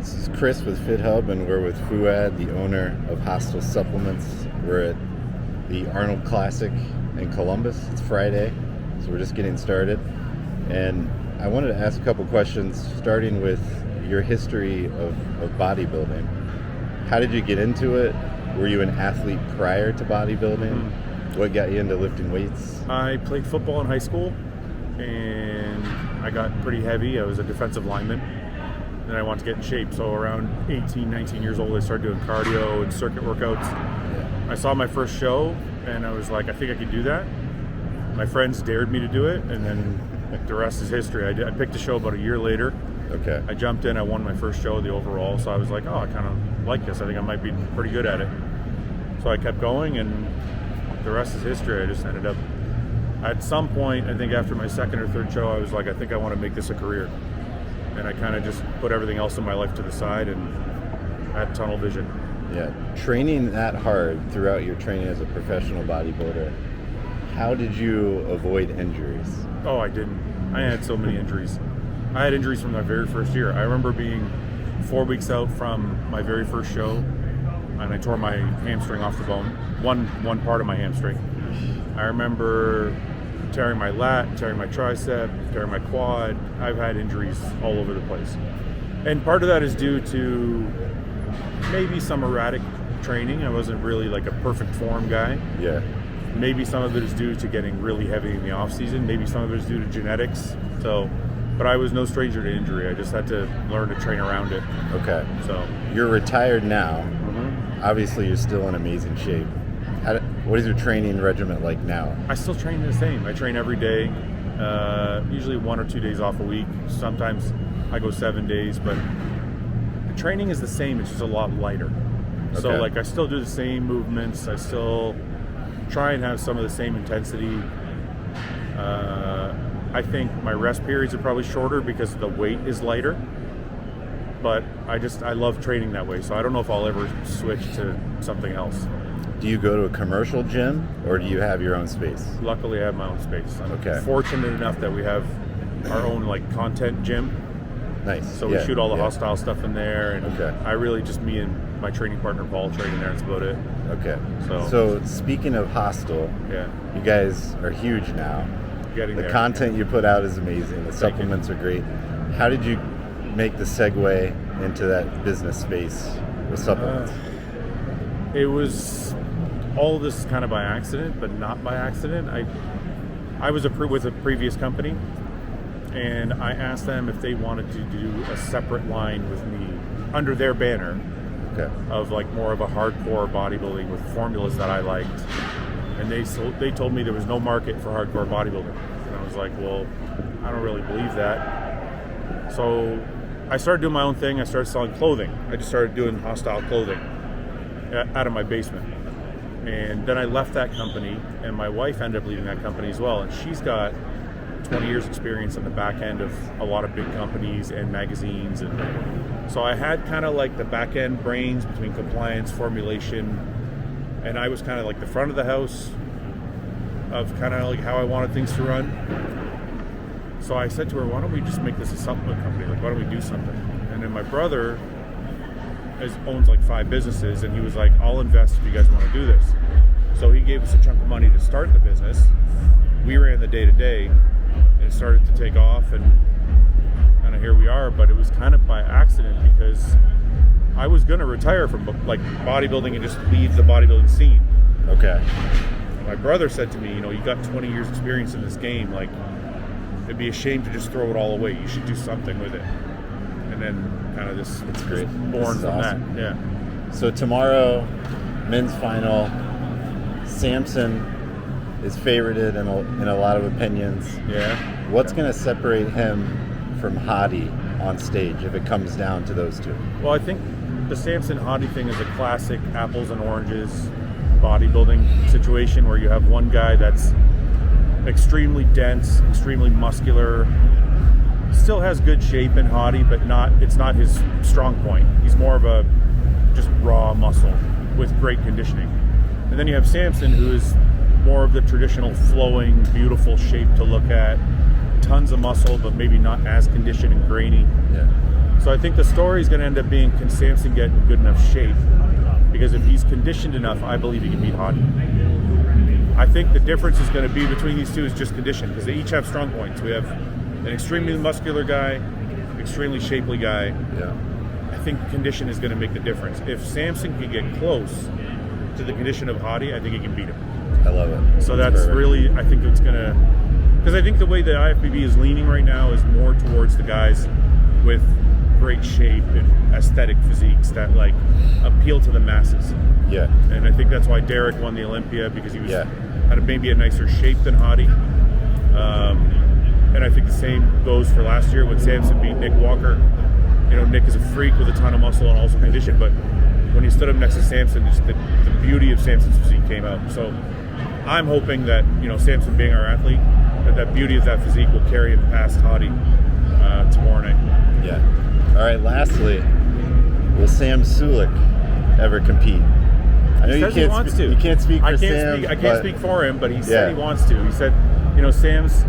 This is Chris with FitHub, and we're with Fouad, the owner of Hosstile Supplements. We're at the Arnold Classic in Columbus. It's Friday, so we're just getting started. And I wanted to ask a couple questions, starting with your history of bodybuilding. How did you get into it? Were you an athlete prior to bodybuilding? What got you into lifting weights? I played football in high school, and I got pretty heavy. I was a defensive lineman. Then I wanted to get in shape. So around 18, 19 years old, I started doing cardio and circuit workouts. Yeah. I saw my first show, and I was like, I think I could do that. My friends dared me to do it, and then the rest is history. I picked a show about a year later. Okay. I jumped in. I won my first show, the overall. So I was like, oh, I kind of like this. I think I might be pretty good at it. So I kept going, and the rest is history. I just ended up, at some point, I think after my second or third show, I was like, I think I want to make this a career. And I kind of just put everything else in my life to the side and had tunnel vision. Yeah. Training that hard throughout your training as a professional bodybuilder, how did you avoid injuries? Oh, I didn't. I had so many injuries. I had injuries from my very first year. I remember being 4 weeks out from my very first show, and I tore my hamstring off the bone, one part of my hamstring. I remember tearing my lat, tearing my tricep, tearing my quad. I've had injuries all over the place. And part of that is due to maybe some erratic training. I wasn't really like a perfect form guy. Yeah. Maybe some of it is due to getting really heavy in the off season. Maybe some of it is due to genetics. But I was no stranger to injury. I just had to learn to train around it. Okay. So you're retired now. Obviously, you're still in amazing shape. What is your training regimen like now? I still train the same. I train every day, usually 1 or 2 days off a week. Sometimes I go 7 days, but the training is the same. It's just a lot lighter. Okay. So I still do the same movements. I still try and have some of the same intensity. I think my rest periods are probably shorter because the weight is lighter. But I love training that way. So I don't know if I'll ever switch to something else. Do you go to a commercial gym, or do you have your own space? Luckily, I have my own space. I'm okay. fortunate enough that we have our own content gym. Nice. So we shoot all the Hosstile stuff in there, and I really just me and my training partner Paul train in there. That's about it. Okay. So speaking of Hosstile, you guys are huge now. Getting the content you put out is amazing. The supplements are great. How did you make the segue into that business space with supplements? It was all this kind of by accident, but not by accident. I was with a previous company, and I asked them if they wanted to do a separate line with me under their banner of more of a hardcore bodybuilding with formulas that I liked. And they told me there was no market for hardcore bodybuilding. And I was like, well, I don't really believe that. So I started doing my own thing. I started selling clothing. I just started doing Hosstile clothing out of my basement. And then I left that company, and my wife ended up leaving that company as well. And she's got 20 years experience on the back end of a lot of big companies and magazines. And so I had kind of the back end brains between compliance, formulation, and I was kind of the front of the house of kind of how I wanted things to run. So I said to her, why don't we just make this a supplement company? Why don't we do something? And then my brother owns 5 businesses, and he was like, I'll invest if you guys want to do this. So he gave us a chunk of money to start the business. We ran the day-to-day, and it started to take off, and kind of here we are. But it was kind of by accident, because I was going to retire from bodybuilding and just leave the bodybuilding scene. Okay. And my brother said to me, you got 20 years experience in this game. It'd be a shame to just throw it all away. You should do something with it. And then kind of this it's great. Born from awesome. that. Yeah. So tomorrow, men's final, Samson is favorited in a lot of opinions. Yeah. What's going to separate him from Hadi on stage if it comes down to those two? Well, I think the Samson Hadi thing is a classic apples and oranges bodybuilding situation where you have one guy that's extremely dense, extremely muscular, still has good shape in Hadi, but it's not his strong point. He's more of a just raw muscle with great conditioning. And then you have Samson, who is more of the traditional flowing, beautiful shape to look at, tons of muscle, but maybe not as conditioned and grainy. Yeah. So I think the story is going to end up being, can Samson get in good enough shape? Because if he's conditioned enough, I believe he can beat Hadi. I think the difference is going to be between these two is just condition, because they each have strong points. We have an extremely muscular guy, extremely shapely guy. Yeah. I think condition is going to make the difference. If Samson can get close to the condition of Hadi, I think he can beat him. I love it. So that's perfect. really, I think it's going to, because I think the way the IFBB is leaning right now is more towards the guys with great shape and aesthetic physiques that like appeal to the masses. Yeah. And I think that's why Derek won the Olympia, because he was Yeah. had maybe a nicer shape than Hadi. And I think the same goes for last year when Samson beat Nick Walker. You know, Nick is a freak with a ton of muscle and also condition, but when he stood up next to Samson, just the beauty of Samson's physique came out. So I'm hoping that, you know, Samson being our athlete, that beauty of that physique will carry him past Hadi tomorrow night. Yeah. All right. Lastly, will Sam Sulek ever compete? I know He you says he can't. wants to. You can't speak for I Sam. can't speak for him, but he said Yeah. he wants to. He said, you know, Sam's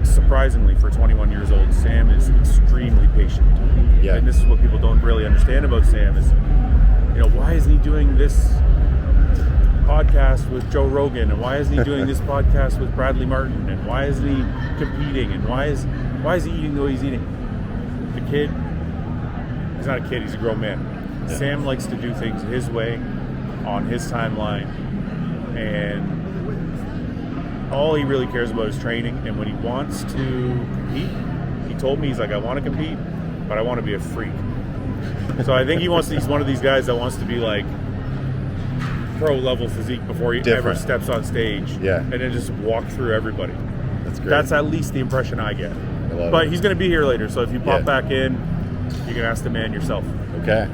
surprisingly for 21 years old, Sam is extremely patient. Yeah. And this is what people don't really understand about Sam is, you know, why isn't he doing this podcast with Joe Rogan, and why isn't he doing this podcast with Bradley Martin, and why isn't he competing, and why is he eating the way he's eating? The kid, he's not a kid, he's a grown man. Yeah. Sam likes to do things his way, on his timeline, and all he really cares about is training. And when he wants to compete, he told me, he's like, I want to compete, but I want to be a freak. So I think he's one of these guys that wants to be like pro level physique before he ever steps on stage. Yeah. And then just walk through everybody. That's great. That's at least the impression I get. I love But it. he's going to be here later, so if you pop Yeah. back in, you can ask the man yourself. Okay.